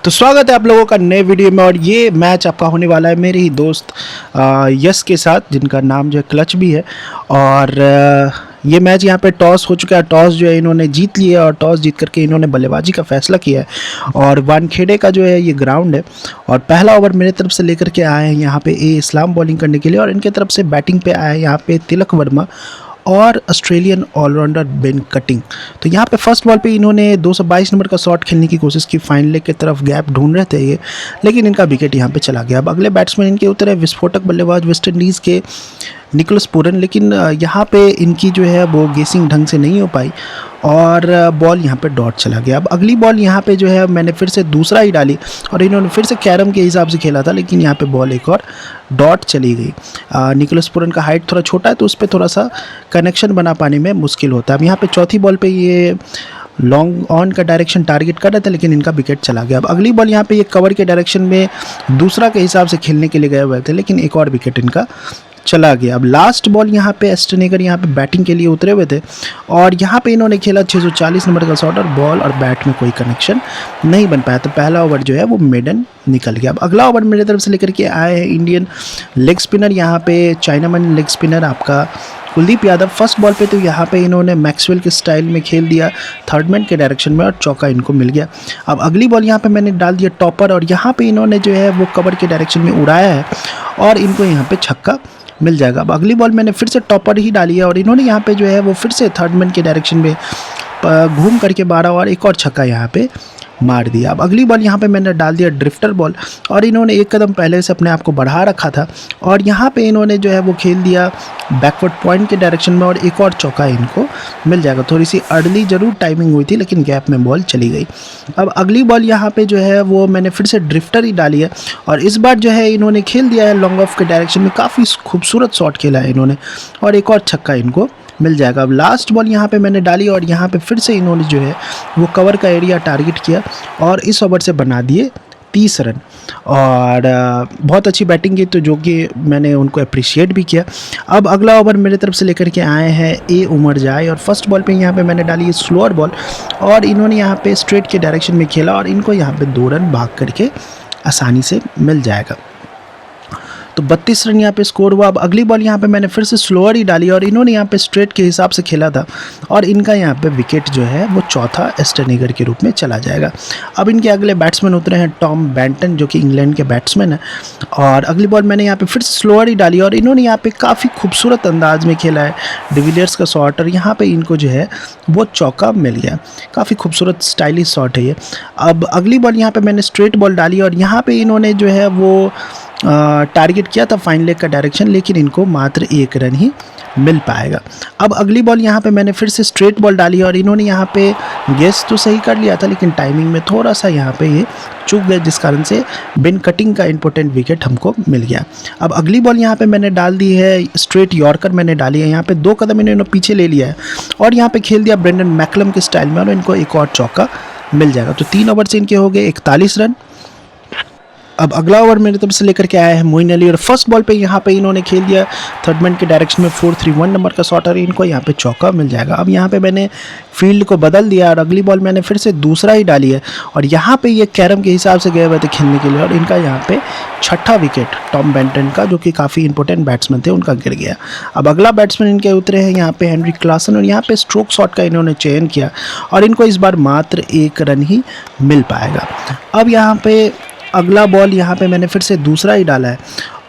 तो स्वागत है आप लोगों का नए वीडियो में। और ये मैच आपका होने वाला है मेरे ही दोस्त यस के साथ, जिनका नाम जो है क्लच भी है। और ये मैच यहाँ पे टॉस हो चुका है। टॉस जो है इन्होंने जीत लिया और टॉस जीत करके इन्होंने बल्लेबाजी का फैसला किया है। और वानखेड़े का जो है ये ग्राउंड है। और पहला ओवर मेरे तरफ से लेकर के आए हैं यहाँ पे ए इस्लाम बॉलिंग करने के लिए, और इनके तरफ से बैटिंग पे आया है यहाँ पे तिलक वर्मा और ऑस्ट्रेलियन ऑलराउंडर बेन कटिंग। तो यहाँ पे फर्स्ट बॉल पे इन्होंने 222 नंबर का शॉट खेलने की कोशिश की, फाइन लेग की तरफ गैप ढूंढ रहे थे ये, लेकिन इनका विकेट यहाँ पे चला गया। अब अगले बैट्समैन इनके उतरे विस्फोटक बल्लेबाज वेस्ट इंडीज़ के निकोलस पूरन, लेकिन यहाँ पे इनकी जो है वो गेसिंग ढंग से नहीं हो पाई और बॉल यहाँ पे डॉट चला गया। अब अगली बॉल यहाँ पे जो है मैंने फिर से दूसरा ही डाली और इन्होंने फिर से कैरम के हिसाब से खेला था, लेकिन यहाँ पे बॉल एक और डॉट चली गई। निकोलस पूरन का हाइट थोड़ा छोटा है तो उस पर थोड़ा सा कनेक्शन बना पाने में मुश्किल होता है। अब यहाँ पे चौथी बॉल पे ये लॉन्ग ऑन का डायरेक्शन टारगेट कर रहे थे, लेकिन इनका विकेट चला गया। अब अगली बॉल यहाँ पे ये कवर के डायरेक्शन में दूसरा के हिसाब से खेलने के लिए गए हुए थे, लेकिन एक और विकेट इनका चला गया। अब लास्ट बॉल यहाँ पे एस्टनेगर यहाँ पे बैटिंग के लिए उतरे हुए थे और यहाँ पे इन्होंने खेला 640 नंबर का शॉट और बॉल और बैट में कोई कनेक्शन नहीं बन पाया। तो पहला ओवर जो है वो मेडन निकल गया। अब अगला ओवर मेरे तरफ से लेकर के आए हैं इंडियन लेग स्पिनर, यहाँ पे चाइनामैन लेग स्पिनर आपका कुलदीप यादव। फर्स्ट बॉल पे तो यहाँ पे इन्होंने मैक्सवेल के स्टाइल में खेल दिया थर्ड मैन के डायरेक्शन में और चौका इनको मिल गया। अब अगली बॉल यहाँ पे मैंने डाल दिया टॉपर और यहाँ पे इन्होंने जो है वो कवर के डायरेक्शन में उड़ाया है और इनको यहाँ पे छक्का मिल जाएगा। अब अगली बॉल मैंने फिर से टॉपर ही डाली है और इन्होंने यहाँ पे जो है वो फिर से थर्ड मैन के डायरेक्शन में घूम करके 12 और एक और छक्का यहाँ पे मार दिया। अब अगली बॉल यहाँ पे मैंने डाल दिया ड्रिफ्टर बॉल और इन्होंने एक कदम पहले से अपने आप को बढ़ा रखा था और यहाँ पे इन्होंने जो है वो खेल दिया बैकवर्ड पॉइंट के डायरेक्शन में और एक और चौका इनको मिल जाएगा। थोड़ी सी अर्ली ज़रूर टाइमिंग हुई थी, लेकिन गैप में बॉल चली गई। अब अगली बॉल यहाँ पे जो है वो मैंने फिर से ड्रिफ्टर ही डाली है और इस बार जो है इन्होंने खेल दिया है लॉन्ग ऑफ के डायरेक्शन में, काफ़ी खूबसूरत शॉट खेला है इन्होंने और एक और छक्का इनको मिल जाएगा। अब लास्ट बॉल यहाँ पे मैंने डाली और यहाँ पे फिर से इन्होंने जो है वो कवर का एरिया टारगेट किया और इस ओवर से बना दिए 30 रन और बहुत अच्छी बैटिंग की, तो जो कि मैंने उनको अप्रिशिएट भी किया। अब अगला ओवर मेरे तरफ से लेकर के आए हैं ए उमर जाए और फर्स्ट बॉल पे यहाँ पे मैंने डाली स्लोअर बॉल और इन्होंने यहाँ पे स्ट्रेट के डायरेक्शन में खेला और इनको यहाँ पे 2 रन भाग करके आसानी से मिल जाएगा। तो 32 रन यहाँ पे स्कोर हुआ। अब अगली बॉल यहाँ पे मैंने फिर से स्लोअर ही डाली और इन्होंने यहाँ पे स्ट्रेट के हिसाब से खेला था और इनका यहाँ पे विकेट जो है वो चौथा एस्टनेगर के रूप में चला जाएगा। अब इनके अगले बैट्समैन उतरे हैं टॉम बेंटन, जो कि इंग्लैंड के बैट्समैन है और अगली बॉल मैंने यहाँ पे फिर से स्लोअर ही डाली और इन्होंने यहाँ पे काफ़ी खूबसूरत अंदाज में खेला है डिविलियर्स का शॉट और यहाँ पर इनको जो है वो चौका मिल गया। काफ़ी खूबसूरत स्टाइलिश शॉट है ये। अब अगली बॉल यहाँ पर मैंने स्ट्रेट बॉल डाली और यहाँ पर इन्होंने जो है वो टारगेट किया था फाइन लेग का डायरेक्शन, लेकिन इनको मात्र 1 रन ही मिल पाएगा। अब अगली बॉल यहाँ पे मैंने फिर से स्ट्रेट बॉल डाली और इन्होंने यहाँ पे गेस तो सही कर लिया था, लेकिन टाइमिंग में थोड़ा सा यहाँ पे ये चूक गए, जिस कारण से बेन कटिंग का इंपॉर्टेंट विकेट हमको मिल गया। अब अगली बॉल यहाँ पे मैंने डाल दी है स्ट्रेट यॉर्कर मैंने डाली है, यहाँ पे 2 कदम इन्होंने पीछे ले लिया है और यहाँ पे खेल दिया ब्रेंडन मैकलम के स्टाइल में और इनको एक और चौका मिल जाएगा। तो 3 ओवर से इनके हो गए 41 रन। अब अगला ओवर मेरे तरफ से लेकर के आया है मोइन अली और फर्स्ट बॉल पे यहाँ पे इन्होंने खेल दिया थर्ड मैन के डायरेक्शन में 4-3-1 नंबर का शॉट और इनको यहाँ पे चौका मिल जाएगा। अब यहाँ पे मैंने फील्ड को बदल दिया और अगली बॉल मैंने फिर से दूसरा ही डाली है और यहाँ पे ये कैरम के हिसाब से गए हुए थे खेलने के लिए और इनका यहाँ पे छठा विकेट टॉम बेंटन का, जो कि काफ़ी इंपॉर्टेंट बैट्समैन थे, उनका गिर गया। अब अगला बैट्समैन इनके उतरे हैं यहाँ पे हेनरी क्लासन और यहाँ पे स्ट्रोक शॉट का इन्होंने चयन किया और इनको इस बार मात्र 1 रन ही मिल पाएगा। अब यहाँ पे अगला बॉल यहाँ पे मैंने फिर से दूसरा ही डाला है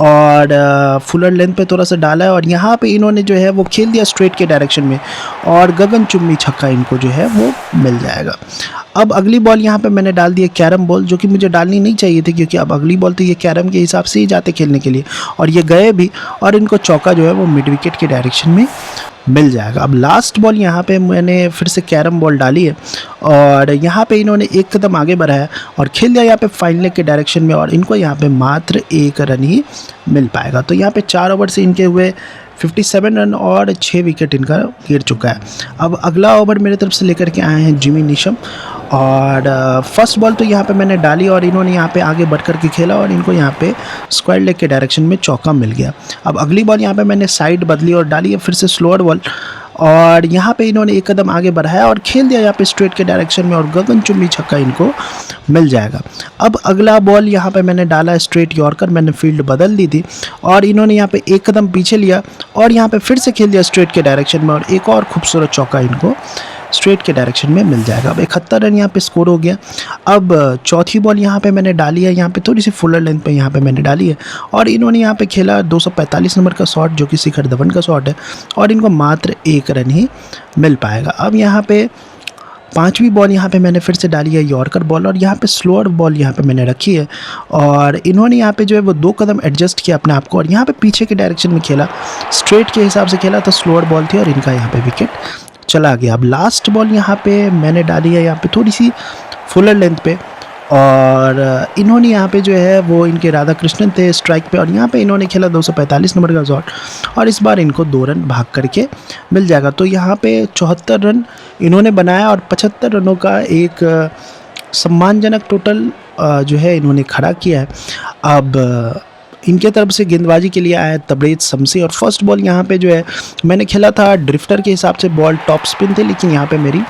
और फुलर लेंथ पे थोड़ा सा डाला है और यहाँ पे इन्होंने जो है वो खेल दिया स्ट्रेट के डायरेक्शन में और गगनचुम्बी छक्का इनको जो है वो मिल जाएगा। अब अगली बॉल यहाँ पे मैंने डाल दिया कैरम बॉल, जो कि मुझे डालनी नहीं चाहिए थी क्योंकि अब अगली बॉल तो ये कैरम के हिसाब से ही जाते खेलने के लिए और ये गए भी और इनको चौका जो है वो मिड विकेट के डायरेक्शन में मिल जाएगा। अब लास्ट बॉल यहाँ पे मैंने फिर से कैरम बॉल डाली है और यहाँ पे इन्होंने 1 कदम आगे बढ़ाया और खेल दिया यहाँ पे फाइन लेग के डायरेक्शन में और इनको यहाँ पे मात्र 1 रन ही मिल पाएगा। तो यहाँ पे 4 ओवर से इनके हुए 57 रन और 6 विकेट इनका गिर चुका है। अब अगला ओवर मेरे तरफ से लेकर के आए हैं जिमी नीशम और फर्स्ट बॉल तो यहाँ पे मैंने डाली और इन्होंने यहाँ पे आगे बढ़ कर के खेला और इनको यहाँ पे स्क्वायर लेग के डायरेक्शन में चौका मिल गया। अब अगली बॉल यहाँ पे मैंने साइड बदली और डाली है फिर से स्लोअर बॉल और यहाँ पे इन्होंने एक कदम आगे बढ़ाया और खेल दिया यहाँ पे स्ट्रेट के डायरेक्शन में और गगनचुंबी छक्का इनको मिल जाएगा। अब अगला बॉल यहाँ पे मैंने डाला स्ट्रेट यॉर्कर, मैंने फील्ड बदल दी थी और इन्होंने यहाँ पे एक कदम पीछे लिया और यहाँ पे फिर से खेल दिया स्ट्रेट के डायरेक्शन में और एक और खूबसूरत चौका इनको स्ट्रेट के डायरेक्शन में मिल जाएगा। अब 71 रन यहाँ पे स्कोर हो गया। अब चौथी बॉल यहाँ पे मैंने डाली है, यहाँ पे थोड़ी सी फुलर लेंथ पे यहाँ पे मैंने डाली है और इन्होंने यहाँ पे खेला 245 नंबर का शॉट जो कि शिखर धवन का शॉट है और इनको मात्र 1 रन ही मिल पाएगा। अब यहाँ पे पांचवी बॉल यहाँ पे मैंने फिर से डाली है यॉर्कर बॉल और यहाँ पे स्लोअर बॉल यहाँ पे मैंने रखी है और इन्होंने यहाँ पे जो है वो 2 कदम एडजस्ट किया अपने आप को और यहाँ पे पीछे के डायरेक्शन में खेला, स्ट्रेट के हिसाब से खेला तो स्लोअर बॉल थी और इनका यहाँ पे विकेट चला गया। अब लास्ट बॉल यहाँ पे मैंने डाली है यहाँ पे थोड़ी सी फुलर लेंथ पे और इन्होंने यहाँ पे जो है वो इनके राधा कृष्णन थे स्ट्राइक पे और यहाँ पे इन्होंने खेला 245 नंबर का शॉट और इस बार इनको 2 रन भाग करके मिल जाएगा। तो यहाँ पे 74 रन इन्होंने बनाया और 75 रनों का एक सम्मानजनक टोटल जो है इन्होंने खड़ा किया है। अब इनके तरफ से गेंदबाजी के लिए आया तबरेज़ शमसी और फर्स्ट बॉल यहाँ पे जो है मैंने खेला था ड्रिफ्टर के हिसाब से, बॉल टॉप स्पिन थी लेकिन यहाँ पे मेरी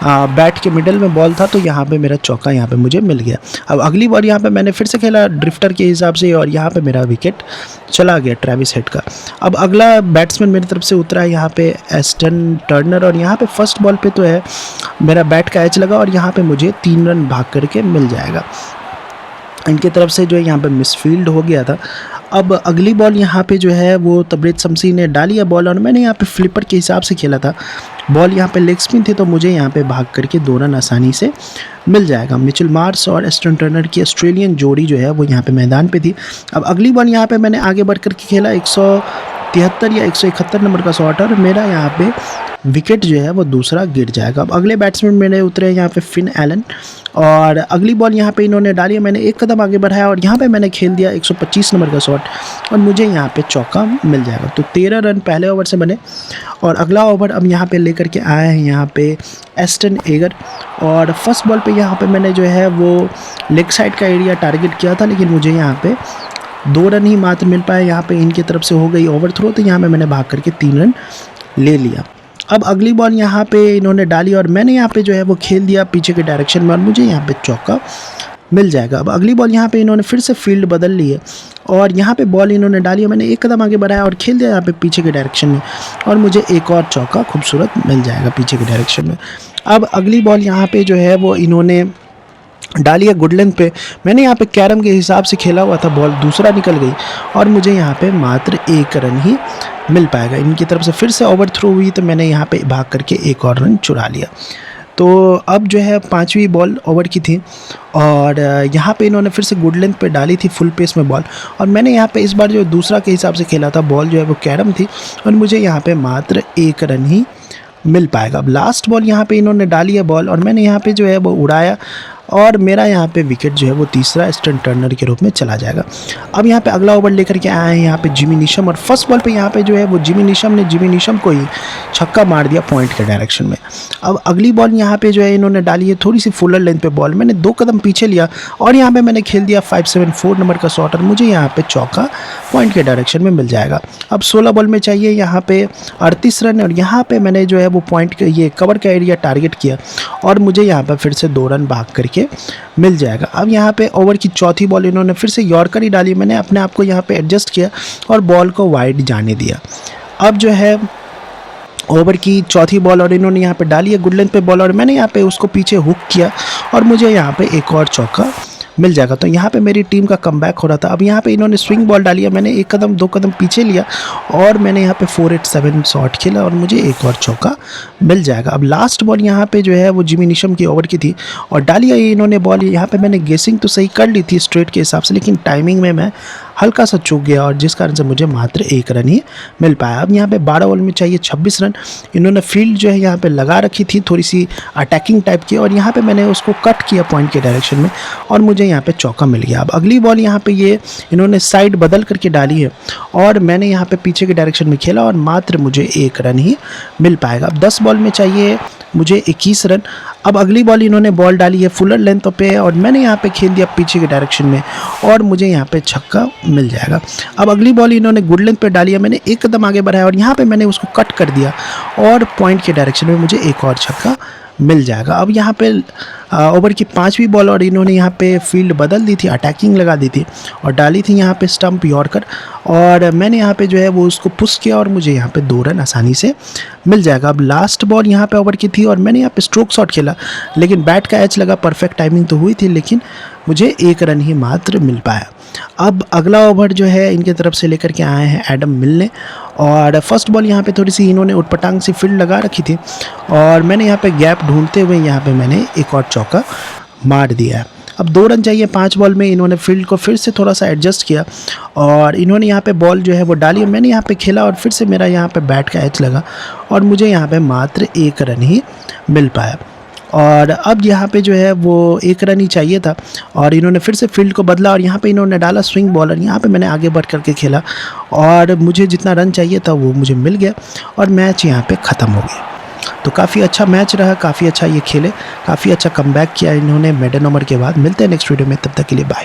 बैट के मिडल में बॉल था तो यहाँ पे मेरा चौका यहाँ पे मुझे मिल गया। अब अगली बार यहाँ पे मैंने फिर से खेला ड्रिफ्टर के हिसाब से और यहाँ पे मेरा विकेट चला गया ट्रेविस हेड का। अब अगला बैट्समैन मेरी तरफ से उतरा है यहाँ पे एस्टन टर्नर और यहाँ पे फर्स्ट बॉल पे तो है मेरा बैट का एज लगा और यहाँ पे मुझे 3 रन भाग करके मिल जाएगा। इनकी तरफ से जो है यहाँ पे मिसफील्ड हो गया था। अब अगली बॉल यहाँ पे जो है वो तबरेज़ शमसी ने डाली है बॉल और मैंने यहाँ पे फ्लिपर के हिसाब से खेला था, बॉल यहाँ पे लेग स्पिन थी तो मुझे यहाँ पे भाग करके 2 रन आसानी से मिल जाएगा। मिचेल मार्श और एस्टन टर्नर की ऑस्ट्रेलियन जोड़ी जो है वो यहाँ पे मैदान पे थी। अब अगली बॉल यहाँ पे मैंने आगे बढ़ करके खेला 173 या 171 नंबर का शॉट और मेरा यहाँ पे विकेट जो है वो दूसरा गिर जाएगा। अब अगले बैट्समैन मेरे उतरे यहाँ पे फिन एलन और अगली बॉल यहाँ पे इन्होंने डाली है, मैंने एक कदम आगे बढ़ाया और यहाँ पे मैंने खेल दिया 125 नंबर का शॉट और मुझे यहाँ पे चौका मिल जाएगा। तो 13 रन पहले ओवर से बने और अगला ओवर अब यहाँ पे लेकर के आए हैं यहाँ पे एस्टन एगर और फर्स्ट बॉल पे यहाँ पे मैंने जो है वो लेग साइड का एरिया टारगेट किया था लेकिन मुझे यहाँ पे 2 रन ही मात्र मिल पाए। यहाँ पे इनकी तरफ से हो गई ओवरथ्रो तो यहाँ पे मैंने भाग करके 3 रन ले लिया। अब अगली बॉल यहाँ पे इन्होंने डाली और मैंने यहाँ पे जो है वो खेल दिया पीछे के डायरेक्शन में और मुझे यहाँ पे चौका मिल जाएगा। अब अगली बॉल यहाँ पे इन्होंने फिर से फील्ड बदल ली है और यहाँ पे बॉल इन्होंने डाली है, मैंने एक कदम आगे बढ़ाया और खेल दिया यहाँ पे पीछे के डायरेक्शन में और मुझे एक और चौका खूबसूरत मिल जाएगा पीछे के डायरेक्शन में। अब अगली बॉल यहाँ पे जो है वो इन्होंने डाली है गुड लेंथ पे, मैंने यहाँ पे कैरम के हिसाब से खेला हुआ था, बॉल दूसरा निकल गई और मुझे यहाँ पे मात्र 1 रन ही मिल पाएगा। इनकी तरफ से फिर से ओवरथ्रो हुई तो मैंने यहाँ पे भाग करके 1 और रन चुरा लिया। तो अब जो है 5वीं बॉल ओवर की थी और यहाँ पे इन्होंने फिर से गुड लेंथ पे डाली थी फुल पेस में बॉल और मैंने यहाँ पे इस बार जो दूसरा के हिसाब से खेला था, बॉल जो है वो कैरम थी और मुझे यहाँ पे मात्र 1 रन ही मिल पाएगा। अब लास्ट बॉल यहाँ पे इन्होंने डाली है बॉल और मैंने यहाँ पे जो है वो उड़ाया और मेरा यहाँ पे विकेट जो है वो तीसरा एस्टन टर्नर के रूप में चला जाएगा। अब यहाँ पे अगला ओवर लेकर के आए हैं यहाँ पे जिमी नीशम और फर्स्ट बॉल पे यहाँ पे जो है वो जिमी नीशम को ही छक्का मार दिया पॉइंट के डायरेक्शन में। अब अगली बॉल यहाँ पे जो है इन्होंने डाली है थोड़ी सी फुलर लेंथ पे बॉल, मैंने 2 कदम पीछे लिया और यहाँ पे मैंने खेल दिया 574 नंबर का शॉट और मुझे यहाँ पे चौका पॉइंट के डायरेक्शन में मिल जाएगा। अब 16 बॉल में चाहिए यहाँ पे 38 रन और यहाँ पे मैंने जो है वो पॉइंट का ये कवर का एरिया टारगेट किया और मुझे यहाँ पर फिर से 2 रन भाग करके मिल जाएगा। अब यहाँ पे ओवर की चौथी बॉल इन्होंने फिर से यॉर्कर ही डाली, मैंने अपने आप को यहाँ पे एडजस्ट किया और बॉल को वाइड जाने दिया। अब जो है ओवर की चौथी बॉल और इन्होंने यहाँ पे डाली है गुड लेंथ पे बॉल और मैंने यहाँ पे उसको पीछे हुक किया और मुझे यहाँ पे एक और चौका मिल जाएगा। तो यहाँ पे मेरी टीम का कमबैक हो रहा था। अब यहाँ पे इन्होंने स्विंग बॉल डाली है, मैंने 1 कदम 2 कदम पीछे लिया और मैंने यहाँ पे 487 शॉट खेला और मुझे एक और चौका मिल जाएगा। अब लास्ट बॉल यहाँ पे जो है वो जिमी नीशम की ओवर की थी और डाली है इन्होंने बॉल। यहाँ पे मैंने गेसिंग तो सही कर ली थी स्ट्रेट के हिसाब से लेकिन टाइमिंग में मैं हल्का सा चूक गया और जिस कारण से मुझे मात्र 1 रन ही मिल पाया। अब यहाँ पे 12 बॉल में चाहिए 26 रन। इन्होंने फील्ड जो है यहाँ पे लगा रखी थी थोड़ी सी अटैकिंग टाइप की और यहाँ पे मैंने उसको कट किया पॉइंट के डायरेक्शन में और मुझे यहाँ पे चौका मिल गया। अब अगली बॉल यहाँ पे ये इन्होंने साइड बदल करके डाली है और मैंने यहाँ पे पीछे के डायरेक्शन में खेला और मात्र मुझे 1 रन ही मिल पाएगा। अब 10 बॉल में चाहिए मुझे 21 रन। अब अगली बॉल इन्होंने बॉल डाली है फुलर लेंथ पे और मैंने यहाँ पे खेल दिया पीछे के डायरेक्शन में और मुझे यहाँ पे छक्का मिल जाएगा। अब अगली बॉल इन्होंने गुड लेंथ पे डाली है, मैंने एक कदम आगे बढ़ाया और यहाँ पे मैंने उसको कट कर दिया और पॉइंट के डायरेक्शन में मुझे एक और छक्का मिल जाएगा। अब यहाँ पे ओवर की 5वीं बॉल और इन्होंने यहाँ पे फील्ड बदल दी थी, अटैकिंग लगा दी थी और डाली थी यहाँ पे स्टंप यॉर्कर और मैंने यहाँ पे जो है वो उसको पुश किया और मुझे यहाँ पे 2 रन आसानी से मिल जाएगा। अब लास्ट बॉल यहाँ पे ओवर की थी और मैंने यहाँ पे स्ट्रोक शॉट खेला, लेकिन बैट का एज लगा, परफेक्ट टाइमिंग तो हुई थी, लेकिन मुझे 1 रन ही मात्र मिल पाया। अब अगला ओवर जो है इनके तरफ से लेकर के आए हैं एडम मिल ने और फर्स्ट बॉल यहाँ पे थोड़ी सी इन्होंने उटपटांग सी फील्ड लगा रखी थी और मैंने यहाँ पे गैप ढूंढते हुए यहाँ पे मैंने एक और चौका मार दिया है। अब 2 रन चाहिए 5 बॉल में। इन्होंने फील्ड को फिर से थोड़ा सा एडजस्ट किया और इन्होंने यहाँ पे बॉल जो है वो डाली, मैंने यहाँ पे खेला और फिर से मेरा यहाँ पे बैट का एज लगा और मुझे यहाँ पे मात्र 1 रन ही मिल पाया। और अब यहाँ पे जो है वो 1 रन ही चाहिए था और इन्होंने फिर से फील्ड को बदला और यहाँ पे इन्होंने डाला स्विंग बॉलर। यहाँ पे मैंने आगे बढ़ करके खेला और मुझे जितना रन चाहिए था वो मुझे मिल गया और मैच यहाँ पे ख़त्म हो गया। तो काफ़ी अच्छा मैच रहा, काफ़ी अच्छा ये खेले, काफ़ी अच्छा कमबैक किया इन्होंने मिडन ओवर के बाद। मिलते हैं नेक्स्ट वीडियो में, तब तक के लिए बाय।